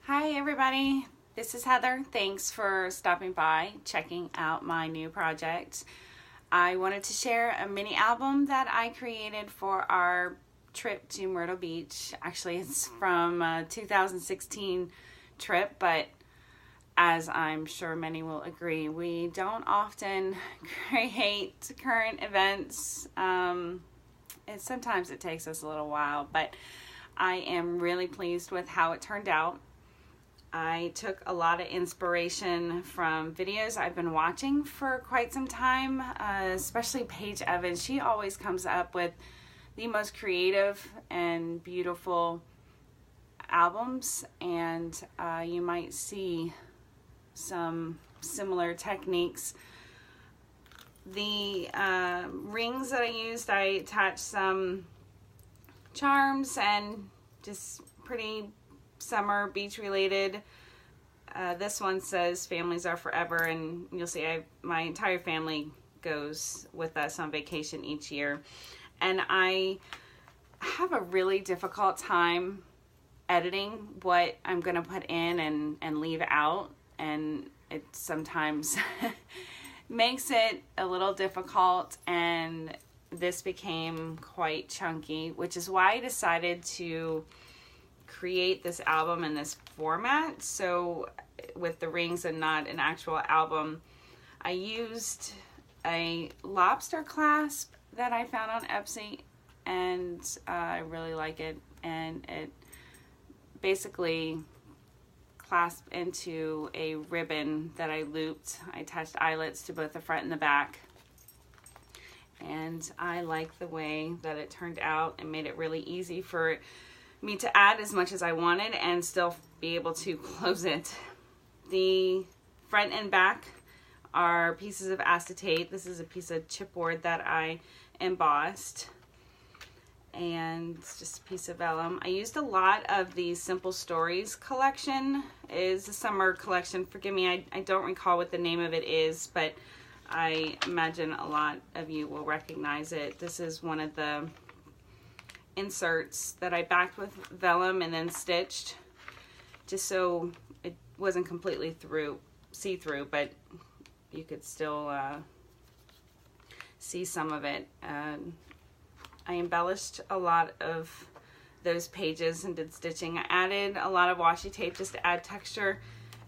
Hi everybody, this is Heather. Thanks for stopping by, checking out my new project. I wanted to share a mini album that I created for our trip to Myrtle Beach. Actually, it's from a 2016 trip, but as I'm sure many will agree, we don't often create current events. Sometimes it takes us a little while, but I am really pleased with how it turned out. I took a lot of inspiration from videos I've been watching for quite some time, especially Paige Evans. She always comes up with the most creative and beautiful albums, and you might see some similar techniques. The rings that I used, I attached some charms and just pretty summer beach related. This one says families are forever, and you'll see my entire family goes with us on vacation each year, and I have a really difficult time editing what I'm gonna put in and leave out, and it sometimes makes it a little difficult, and this became quite chunky, which is why I decided to create this album in this format. So with the rings and not an actual album, I used a lobster clasp that I found on Etsy, and I really like it, and it basically clasped into a ribbon that I looped. I attached eyelets to both the front and the back, and I like the way that it turned out and made it really easy for me to add as much as I wanted and still be able to close it. The front and back are pieces of acetate. This is a piece of chipboard that I embossed, and just a piece of vellum. I used a lot of the Simple Stories collection. It is a summer collection. Forgive me, I don't recall what the name of it is, but I imagine a lot of you will recognize it. This is one of the inserts that I backed with vellum and then stitched, just so it wasn't completely see-through, but you could still see some of it. I embellished a lot of those pages and did stitching. I added a lot of washi tape just to add texture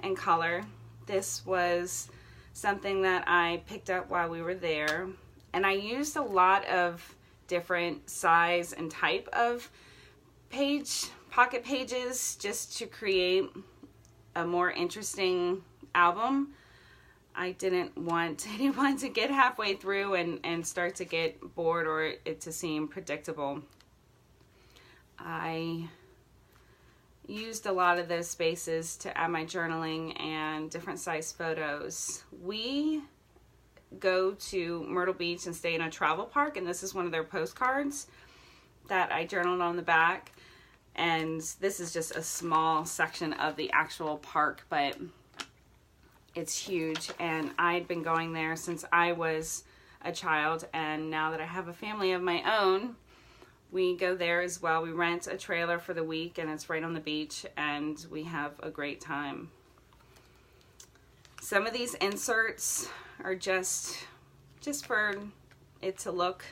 and color. This was something that I picked up while we were there, and I used a lot of different size and type of pocket pages just to create a more interesting album. I didn't want anyone to get halfway through and start to get bored or it to seem predictable. I used a lot of those spaces to add my journaling and different size photos. We go to Myrtle Beach and stay in a travel park, and this is one of their postcards that I journaled on the back, and this is just a small section of the actual park, but it's huge, and I'd been going there since I was a child, and now that I have a family of my own, we go there as well. We rent a trailer for the week, and it's right on the beach, and we have a great time. Some of these inserts are just for it to look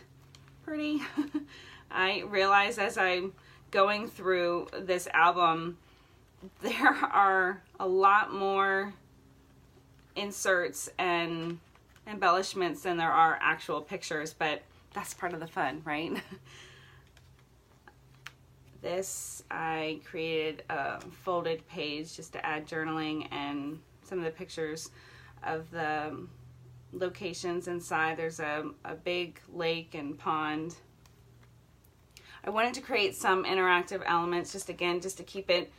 pretty. I realize as I'm going through this album, there are a lot more inserts and embellishments than there are actual pictures, but that's part of the fun, right? This, I created a folded page just to add journaling and some of the pictures of the locations inside. There's a big lake and pond. I wanted to create some interactive elements just to keep it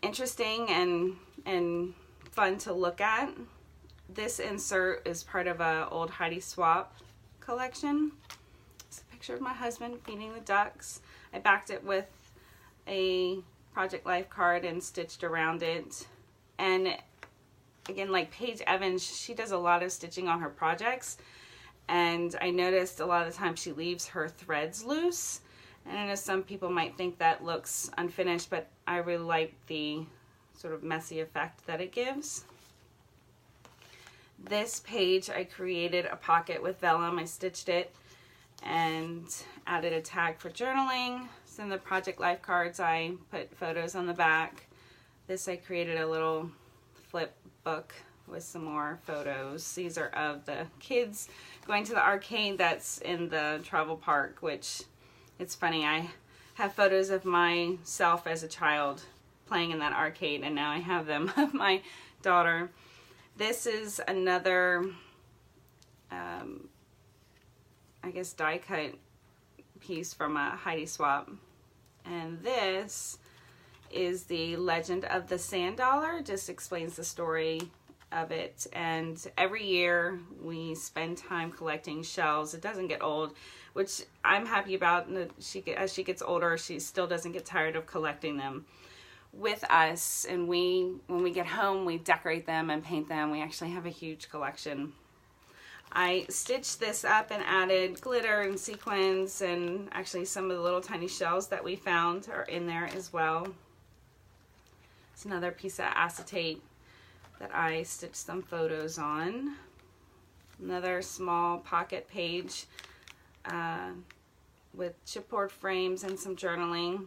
interesting and fun to look at. This insert is part of a old Heidi Swapp collection. It's a picture of my husband feeding the ducks. I backed it with a Project Life card and stitched around it. And again, like Paige Evans, she does a lot of stitching on her projects, and I noticed a lot of the time she leaves her threads loose, And I know some people might think that looks unfinished, but I really like the sort of messy effect that it gives. This page I created a pocket with vellum. I stitched it and added a tag for journaling. So in the Project Life cards I put photos on the back. This I created a little flip book with some more photos. These are of the kids going to the arcade that's in the travel park, which it's funny, I have photos of myself as a child playing in that arcade, and now I have them of my daughter. This is another, I guess, die cut piece from a Heidi Swapp. And this is the Legend of the Sand Dollar. Just explains the story of it. And every year we spend time collecting shells. It doesn't get old, which I'm happy about. As she gets older, she still doesn't get tired of collecting them with us. And when we get home, we decorate them and paint them. We actually have a huge collection. I stitched this up and added glitter and sequins, and actually some of the little tiny shells that we found are in there as well. It's another piece of acetate that I stitched some photos on. Another small pocket page with chipboard frames and some journaling.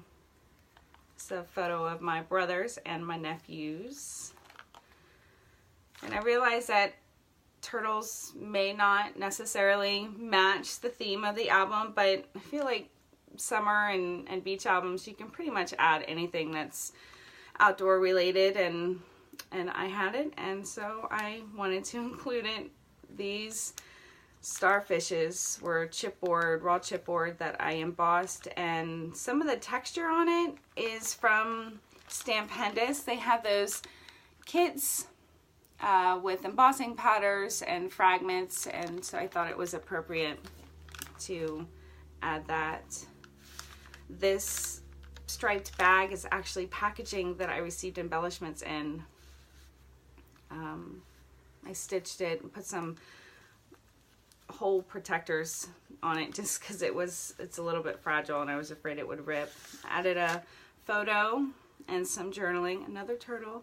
It's a photo of my brothers and my nephews. And I realized that turtles may not necessarily match the theme of the album, but I feel like summer and beach albums, you can pretty much add anything that's outdoor related, and I had it, and so I wanted to include it. These starfishes were chipboard, raw chipboard that I embossed, and some of the texture on it is from Stampendous. They have those kits with embossing patterns and fragments, and so I thought it was appropriate to add that. This striped bag is actually packaging that I received embellishments in. I stitched it and put some hole protectors on it just because it's a little bit fragile and I was afraid it would rip. Added a photo and some journaling. Another turtle.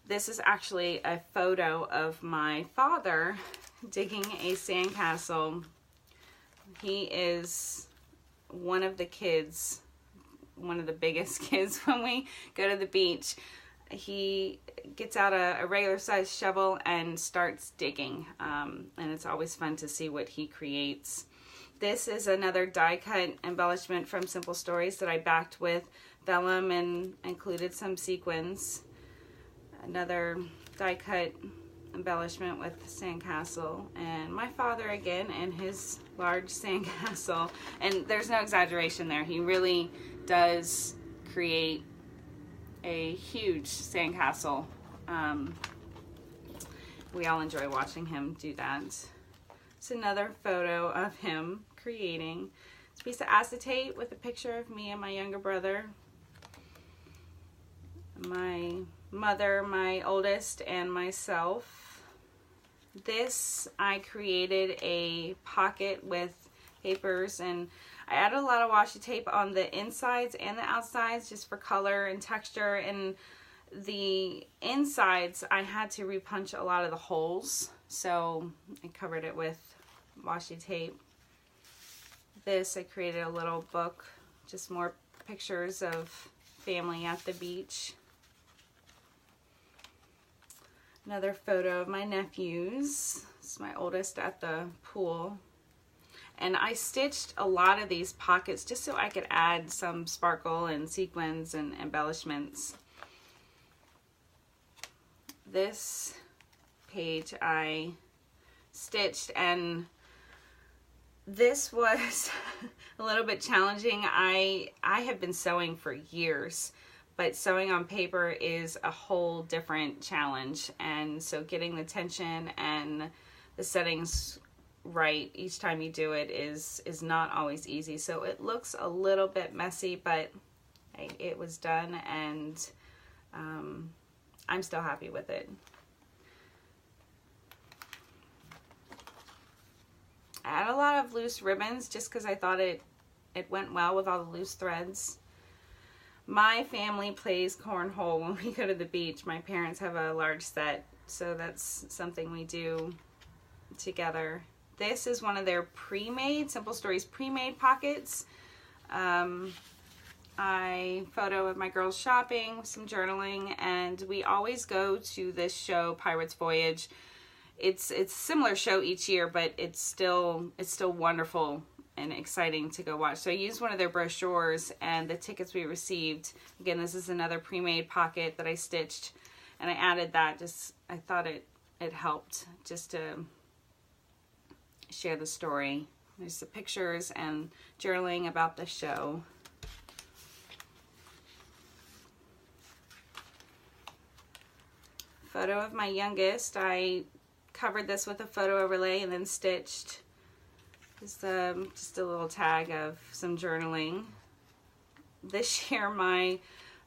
This is actually a photo of my father digging a sandcastle. He is one of the kids, one of the biggest kids when we go to the beach. He gets out a regular sized shovel and starts digging, and it's always fun to see what he creates. This is another die cut embellishment from Simple Stories that I backed with vellum and included some sequins. Another die cut embellishment with sandcastle, and my father again and his large sandcastle. And there's no exaggeration there, he really does create a huge sandcastle. We all enjoy watching him do that. It's another photo of him creating. It's a piece of acetate with a picture of me and my younger brother, my mother, my oldest, and myself. This, I created a pocket with papers, and I added a lot of washi tape on the insides and the outsides just for color and texture. And the insides, I had to repunch a lot of the holes, so I covered it with washi tape. This, I created a little book, just more pictures of family at the beach. Another photo of my nephews. This is my oldest at the pool. And I stitched a lot of these pockets just so I could add some sparkle and sequins and embellishments. This page I stitched, and this was a little bit challenging. I have been sewing for years, but sewing on paper is a whole different challenge, and so getting the tension and the settings right each time you do it is not always easy. So it looks a little bit messy, but it was done, and I'm still happy with it. I had a lot of loose ribbons just because I thought it it went well with all the loose threads. My family plays cornhole when we go to the beach. My parents have a large set, so that's something we do together. This is one of their pre-made, Simple Stories pre-made pockets. I photo of my girls shopping, some journaling, and we always go to this show, Pirates Voyage. It's a similar show each year, but it's still wonderful and exciting to go watch. So I used one of their brochures and the tickets we received. Again, this is another pre-made pocket that I stitched, and I added that. I thought it helped just to share the story. There's the pictures and journaling about the show. Photo of my youngest. I covered this with a photo overlay and then stitched just a little tag of some journaling. This year my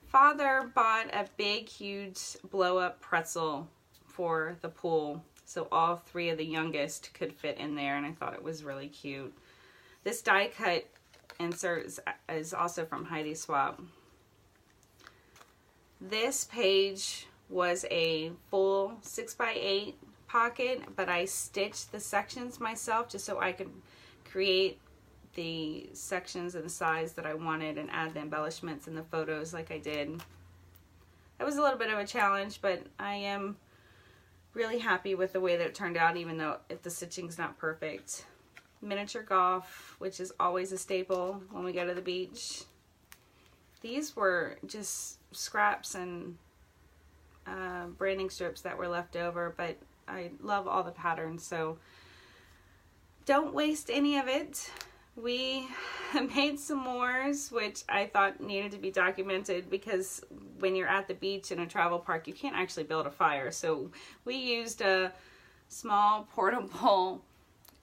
father bought a big, huge blow-up pretzel for the pool, so all three of the youngest could fit in there, and I thought it was really cute. This die cut insert is also from Heidi Swapp. This page was a full 6x8 pocket, but I stitched the sections myself just so I could create the sections and the size that I wanted and add the embellishments and the photos like I did. That was a little bit of a challenge, but I am really happy with the way that it turned out, even though the stitching's not perfect. Miniature golf, which is always a staple when we go to the beach. These were just scraps and branding strips that were left over, but I love all the patterns, so don't waste any of it. We made s'mores, which I thought needed to be documented because when you're at the beach in a travel park, you can't actually build a fire. So we used a small portable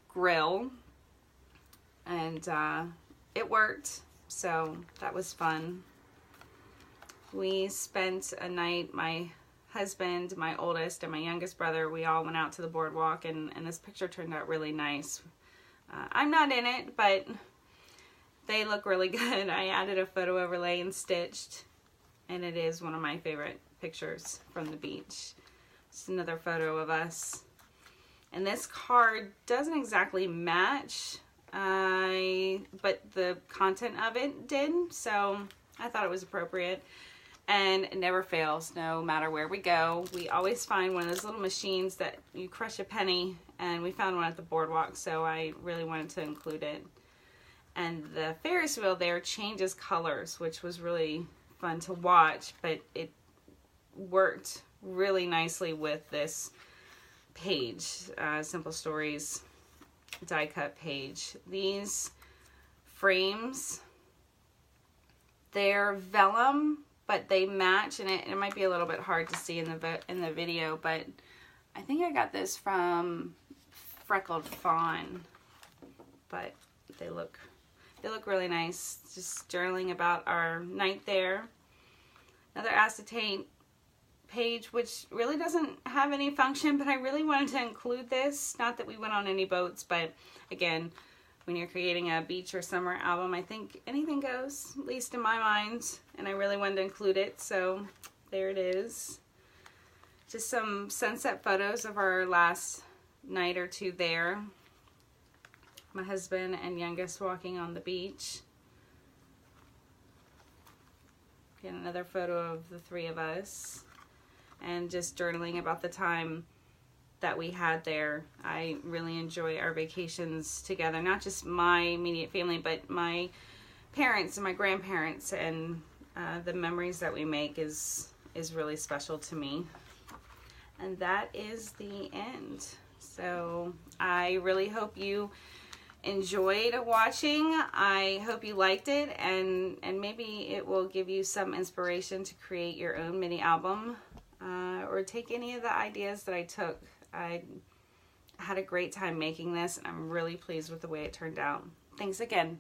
grill, and it worked, so that was fun. We spent a night, my husband, my oldest, and my youngest brother, we all went out to the boardwalk, and this picture turned out really nice. I'm not in it, but they look really good. I added a photo overlay and stitched, and it is one of my favorite pictures from the beach. It's another photo of us. And this card doesn't exactly match, but the content of it did, so I thought it was appropriate. And it never fails, no matter where we go. We always find one of those little machines that you crush a penny, and we found one at the boardwalk, so I really wanted to include it. And the Ferris wheel there changes colors, which was really fun to watch, but it worked really nicely with this page, Simple Stories die cut page. These frames, they're vellum, but they match, and it might be a little bit hard to see in the video, but I think I got this from Freckled Fawn, but they look really nice. Just journaling about our night there. Another acetate page, which really doesn't have any function, but I really wanted to include this. Not that we went on any boats, but again, when you're creating a beach or summer album, I think anything goes, at least in my mind, and I really wanted to include it, so there it is. Just some sunset photos of our last night or two there. My husband and youngest walking on the beach. Again, another photo of the three of us, and just journaling about the time that we had there. I really enjoy our vacations together, not just my immediate family, but my parents and my grandparents, and the memories that we make is really special to me. And that is the end. So I really hope you enjoyed watching. I hope you liked it, and maybe it will give you some inspiration to create your own mini album, or take any of the ideas that I took. I had a great time making this, and I'm really pleased with the way it turned out. Thanks again.